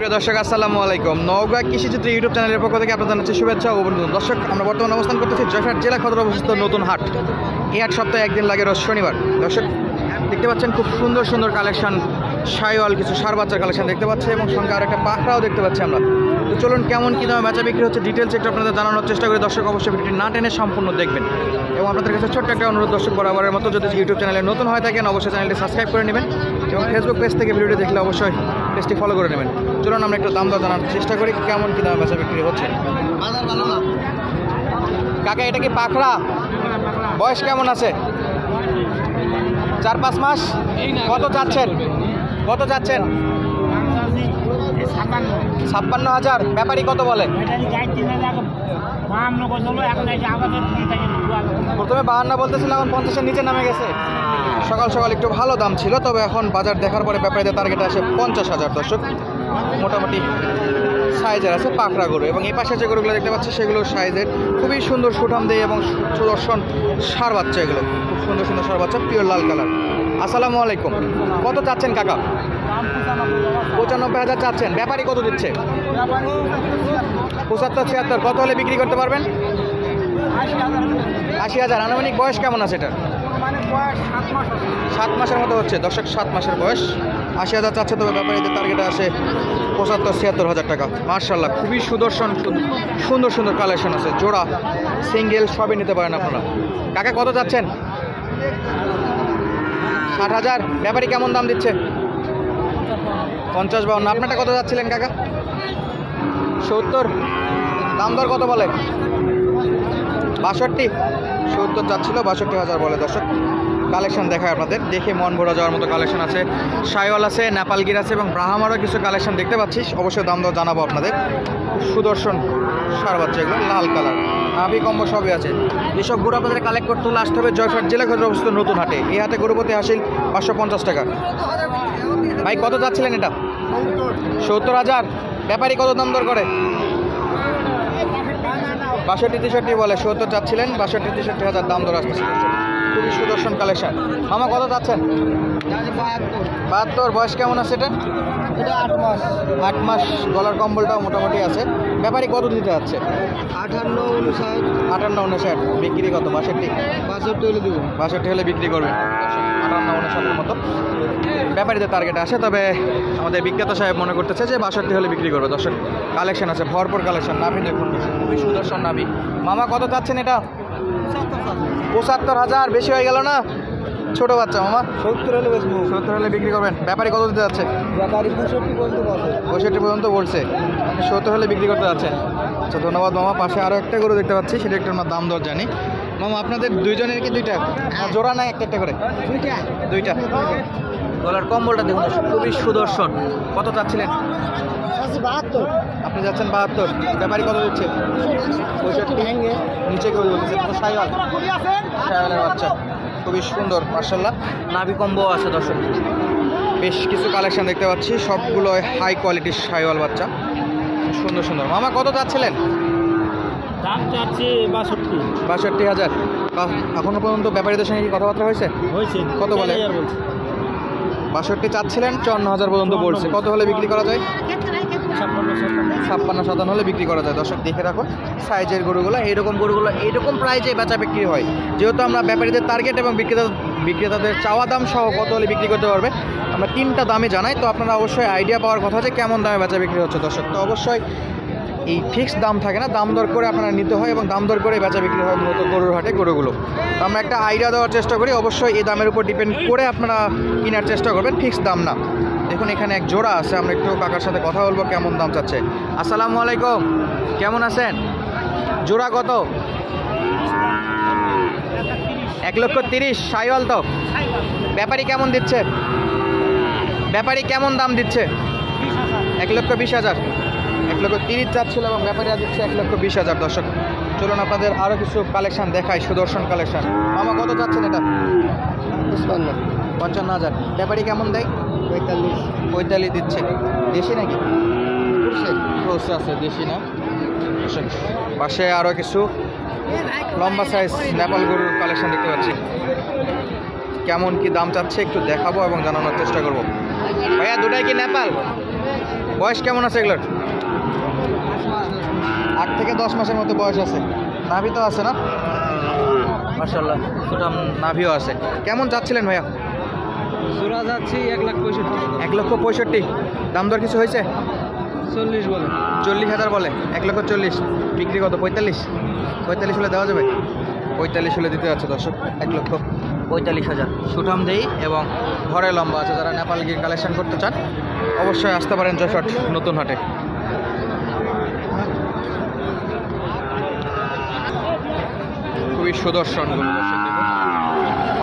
প্রিয় দর্শক আসসালামু আলাইকুম। নওগাঁ কৃষিচিত্র ইউটিউব চ্যানেলের পক্ষ থেকে আপনাদের জানাচ্ছি শুভেচ্ছা ও অভিনন্দন। দর্শক, আমরা বর্তমানে অবস্থান করতেছি জয়পুরহাট জেলা সদরে অবস্থিত নতুন হাট। এই হাট সপ্তাহে একদিন লাগে, রোজ শনিবার। দর্শক দেখতে পাচ্ছেন খুব সুন্দর সুন্দর কালেকশন, শাইওয়াল কিছু সার বাচ্চার কালেকশন দেখতে পাচ্ছি এবং সঙ্গে আর একটা পাখরাও দেখতে পাচ্ছি আমরা। তো চলুন কেমন কী দামে বেচা বিক্রি হচ্ছে ডিটেলস একটু আপনাদের জানানোর চেষ্টা করি। দর্শক অবশ্যই ভিডিওটি না টেনে সম্পূর্ণ দেখবেন এবং আপনাদের কাছে ছোট্ট একটা অনুরোধ, দর্শক বরাবরের মতো যদি ইউটিউব চ্যানেলে নতুন হয়ে থাকেন অবশ্যই চ্যানেলটি সাবস্ক্রাইব করে নেবেন এবং ফেসবুক পেজ থেকে ভিডিওটি দেখলে অবশ্যই পেজটি ফলো করে নেবেন। চলুন আমরা একটু দাম দর জানার চেষ্টা করি কেমন কী দামে বেচা বিক্রি হচ্ছে। কাকা এটা কি পাখরা? বয়স কেমন আছে? 4-5 মাস। কত চাচ্ছেন? 56,000। ব্যাপারী কত বলে? প্রথমে 52 বলতেছিল, এখন 50-এর নিচে নামে গেছে। সকাল সকাল একটু ভালো দাম ছিল, তবে এখন বাজার দেখার পরে ব্যাপারীদের টার্গেট আসে 50,000। দর্শক মোটামুটি সাইজের আছে পাখরা গরু এবং এই পাশে যে গরুগুলো দেখতে পাচ্ছি সেগুলো সাইজের খুবই সুন্দর, সুঠাম দেয় এবং সুদর্শন সার বাচ্চা। এগুলো খুব সুন্দর সুন্দর সার বাচ্চা, পিওর লাল কালার। আসসালামু আলাইকুম। কত চাচ্ছেন কাকা? 95,000 চাচ্ছেন। ব্যাপারী কত দিচ্ছে? 75-76। কত হলে বিক্রি করতে পারবেন? 80,000। আনুমানিক বয়স কেমন আছে এটা? 7 মাসের মতো হচ্ছে। দর্শক 7 মাসের বয়স, 80,000 চাচ্ছে। তবে ব্যাপারীদের টার্গেট আসে 75-76,000 টাকা। মার্শাল্লাহ, খুবই সুদর্শন সুন্দর সুন্দর কালেকশন আছে, জোড়া সিঙ্গেল সবই নিতে পারেন আপনারা। কাকা কত চাচ্ছেন? 60,000। ব্যাপারী কেমন দাম দিচ্ছে? 50-52। আপনারটা কত যাচ্ছিলেন কাকা? 70। দাম দর কত বলে? 62। 70 চাচ্ছিল, 62,000 বলে। দর্শক কালেকশন দেখায় আপনাদের, দেখে মন ভরা যাওয়ার মতো কালেকশন আছে। শাইওয়াল আছে, নেপালগির আছে এবং ব্রাহ্মারও কিছু কালেকশন দেখতে পাচ্ছি। অবশ্যই দাম দর জানাবো আপনাদের। সুদর্শন সার বাচ্চা, এগুলো লাল কালার, নাভি কম্বো সবই আছে। এসব গরু আপনাদের কালেক্ট করতে হলে আসতে হবে জয়পুরহাট জেলা সদরে অবস্থিত নতুন হাটে। এই হাটে গরু প্রতি হাসিল 550 টাকা। ভাই কত যাচ্ছিলেন এটা? 70,000। ব্যাপারী কত দাম দর করে? 62-63 বলে। 70 চাচ্ছিলেন, 62-63,000 দাম দর আসতেছে। খুবই সুদর্শন কালেকশন। মামা কত চাচ্ছেন? 72। বয়স কেমন আছে এটা? 8 মাস। গলার কম্বলটাও মোটামুটি আছে। ব্যাপারী কত দিতে যাচ্ছে? 58-59। বিক্রি কত? 62 হলে দেবো। 62 হলে বিক্রি করবেন। 58-59 মতো ব্যাপারীদের টার্গেট আসে, তবে আমাদের বিক্রেতা সাহেব মনে করতেছে যে 62 হলে বিক্রি করবে। দর্শক কালেকশন আছে, ভরপুর কালেকশন। নাভি দেখুন, খুবই সুদর্শন নাভি। মামা কত চাচ্ছেন এটা? 75,000। বেশি হয়ে গেল না? ছোট বাচ্চা মামা। 70 হলে বিক্রি করবেন। ব্যাপারী কত দিতে যাচ্ছে? 65 পর্যন্ত বলছে। 70 হলে বিক্রি করতে যাচ্ছেন। আচ্ছা, ধন্যবাদ মামা। পাশে আরও একটা গরু দেখতে পাচ্ছি, সেটা একটু আমরা দাম দর জানি। মামা আপনাদের দুইজনের কি দুইটা জোড়া না একটা করে? দুইটা। গলার কম্বলটা দেখুন, খুবই সুদর্শন। কত চাচ্ছিলেন? 72। আপনি যাচ্ছেন 72। ব্যাপারী কত দিচ্ছে? 65। নিচে কেউ বলতেছে শাইওয়ালের বাচ্চা, খুবই সুন্দর মার্শাল্লাহ। নাভি কম্বো আছে। দর্শক বেশ কিছু কালেকশন দেখতে পাচ্ছি, সবগুলো হাই কোয়ালিটির শাইওয়াল বাচ্চা, সুন্দর সুন্দর। মামা কত চাচ্ছিলেন? দাম চাচ্ছি 62,000। এখনো পর্যন্ত ব্যাপারীদের সঙ্গে কি কথাবার্তা হয়েছে? কত বলে? 62 চাচ্ছিলেন, 54,000 পর্যন্ত বলছে। কত হলে বিক্রি করা যায়? 56-57 হলে বিক্রি করা যায়। দর্শক দেখে রাখুন সাইজের গরুগুলো, এইরকম গরুগুলো এইরকম প্রাইজে বেচা বিক্রি হয়। যেহেতু আমরা ব্যাপারীদের টার্গেট এবং বিক্রেতাদের চাওয়া দাম সহ কত হলে বিক্রি করতে পারবে আমরা 3টা দামে জানাই। তো আপনারা অবশ্যই আইডিয়া পাওয়ার কথা যে কেমন দামে বেচা বিক্রি হচ্ছে। দর্শক তো অবশ্যই এই ফিক্সড দাম থাকে না, দাম দর করে আপনারা নিতে হয় এবং দাম দর করে বেচা বিক্রি হয় মূলত গরুর হাটে গরুগুলো। তো আমরা একটা আইডিয়া দেওয়ার চেষ্টা করি, অবশ্যই এই দামের উপর ডিপেন্ড করে আপনারা কেনার চেষ্টা করবেন, ফিক্সড দাম না। দেখুন এখানে এক জোড়া আছে, আমরা একটু কাকার সাথে কথা বলবো কেমন দাম চাচ্ছে। আসসালামু আলাইকুম, কেমন আছেন? জোড়া কত? 1,30,000। শাইওয়াল তো? ব্যাপারী কেমন দিচ্ছে? ব্যাপারী কেমন দাম দিচ্ছে? 1,20,000। 1,30,000 চাচ্ছিল এবং ব্যাপারীরা দিচ্ছে 1,20,000। দর্শক চলুন আপনাদের আরও কিছু কালেকশন দেখাই, সুদর্শন কালেকশন। মামা কত চাচ্ছেন এটা? 55,000। ব্যাপারী কেমন দেয়? 45 দিচ্ছে। দেশি নাকি? ক্রোসে আছে, দেশি না। পাশে আরও কিছু লম্বা সাইজ নেপাল গরুর কালেকশন দেখতে পাচ্ছি। কেমন কি দাম চাচ্ছে একটু দেখাবো এবং জানানোর চেষ্টা করব। ভাইয়া দুটাই কি নেপাল? বয়স কেমন আছে এগুলোর? 8 থেকে 10 মাসের মতো বয়স আছে। নাভি তো আছে না? মাশাআল্লাহ, সুঠাম নাভিও আছে। কেমন যাচ্ছিলেন ভাইয়া? জোড়া যাচ্ছি 1,65,000। 1,65,000। দাম দর কিছু হয়েছে? 40 বলে। 40,000 বলে। 1,40,000। বিক্রি কত? 45? 45 হলে দেওয়া যাবে? 45 হলে দিতে যাচ্ছে দর্শক। 1,45,000। সুঠাম দেই এবং ঘরে লম্বা আছে। যারা নেপাল গিয়ে কালেকশন করতে চান অবশ্যই আসতে পারেন যশোর নতুন হাটে। খুবই সুদর্শন গরু দর্শক, দেখুন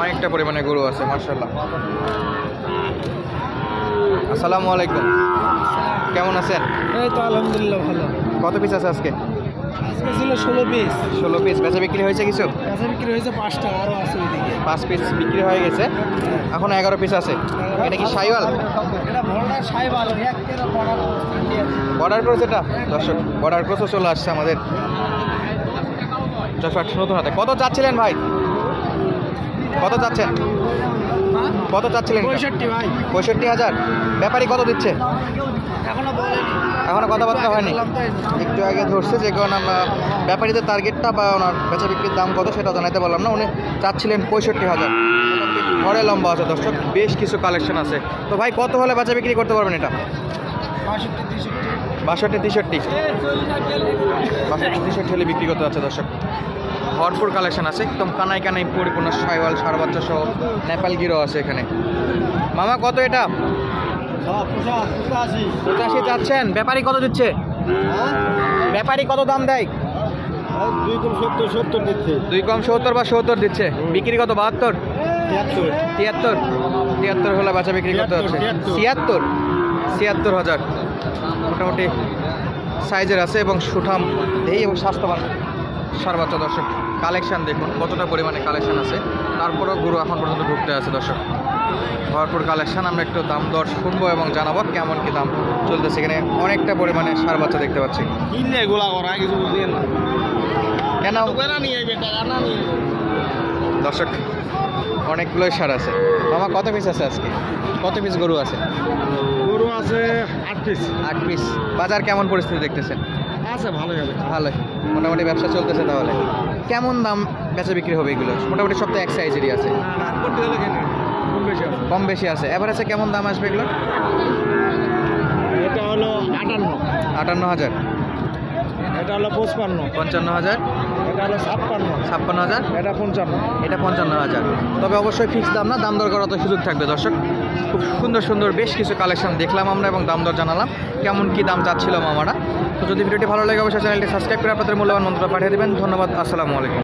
অনেকটা পরিমাণে গরু আছে মাশাআল্লাহ। আসসালামু আলাইকুম, কেমন আছেন? এই তো আলহামদুলিল্লাহ ভালো। কত পিস আছে আজকে? আজকে ছিল 16 পিস। 16 পিস। বেচা বিক্রি হয়েছে কিছু? কাঁচা বিক্রি হয়েছে 5টা, আরও আছে ওইদিকে। 5 পিস বিক্রি হয়ে গেছে, এখন 11 পিস আছে। এটা কি সাইওয়াল? এটা ভোল্ডার সাইবাল, এক কেরা বর্ডার। বর্ডার ক্রস, এটা দর্শক বর্ডার ক্রসও চলে আসছে আমাদের যশোর নতুন হাটে। কত চাচ্ছিলেন ভাই? কত চাচ্ছেন? কত চাচ্ছিলেন? 65 ভাই। 65,000। ব্যাপারী কত দিচ্ছে? এখনো বলেনি, এখনো কথাবার্তা হয়নি, একটু আগে ধরছে, যে কারণে আমরা ব্যাপারীদের টার্গেটটা বা ওনার বেচা বিক্রির দাম কত সেটা জানাতে পারলাম না। উনি চাচ্ছিলেন 65,000। ঘরে লম্বা আছে দর্শক, বেশ কিছু কালেকশন আছে। তো ভাই কত হলে বেচা বিক্রি করতে পারবেন এটা? 62, 63 হলে বিক্রি করতে যাচ্ছে দর্শক। ভরপুর কালেকশন আছে, একদম কানাই কানাই পরিপূর্ণ সাইওয়াল সার বাচ্চা সহ নেপাল গিরো আছে এখানে। মামা কত এটা? 85 চাচ্ছেন। ব্যাপারী কত দিচ্ছে? ব্যাপারী কত দাম দেয়? 2 কম 70 দিচ্ছে। 2 কম 70 বা 70 দিচ্ছে। বিক্রি কত? 72, 73 হলে বাচ্চা বিক্রি করতে হচ্ছে। 76,000 মোটামুটি সাইজের আছে এবং সুঠাম এই এবং স্বাস্থ্যবান সার বাচ্চা দর্শক। কালেকশন দেখুন কতটা পরিমাণে কালেকশন আছে, তারপরেও গরু এখন পর্যন্ত ঢুকতে আছে দর্শক। ভরপুর কালেকশন। আমরা একটু দাম দর শুনবো এবং জানাবো কেমন কি দাম চলতেছে। এখানে অনেকটা পরিমাণে সার বাচ্চা দেখতে পাচ্ছি। কেন দর্শক অনেকগুলোই সার আছে। মামা কত পিস আছে আজকে? কত পিস গরু আছে? গরু আছে 8 পিস। 8 পিস। বাজার কেমন পরিস্থিতি দেখতেছেন? আছে ভালোই হবে। ভালোই, মোটামুটি ব্যবসা চলতেছে। তাহলে কেমন দাম বেচা বিক্রি হবে এগুলো? মোটামুটি সপ্তাহে এক সাইজেরই আছে, না করতে গেলে কেন কম বেশি আছে। কম বেশি আছে। এভারেজে কেমন দাম আসবে এগুলো? এটা হলো 58, 58,000। এটা হলো 55, 55,000। এটা হলো 56, 56,000। এটা 55। এটা 55,000। তবে অবশ্যই ফিক্স দাম না, দাম দর করার তো সুযোগ থাকবে দর্শক। খুব সুন্দর সুন্দর বেশ কিছু কালেকশন দেখলাম আমরা এবং দাম দর জানালাম কেমন কি দাম চাচ্ছিল মামারা। তো যদি ভিডিওটি ভালো লাগে অবশ্যই চ্যানেলটি সাবস্ক্রাইব করে আপনাদের মূল্যবান মন্তব্য পাঠিয়ে দেবেন। ধন্যবাদ। আসসালামু আলাইকুম।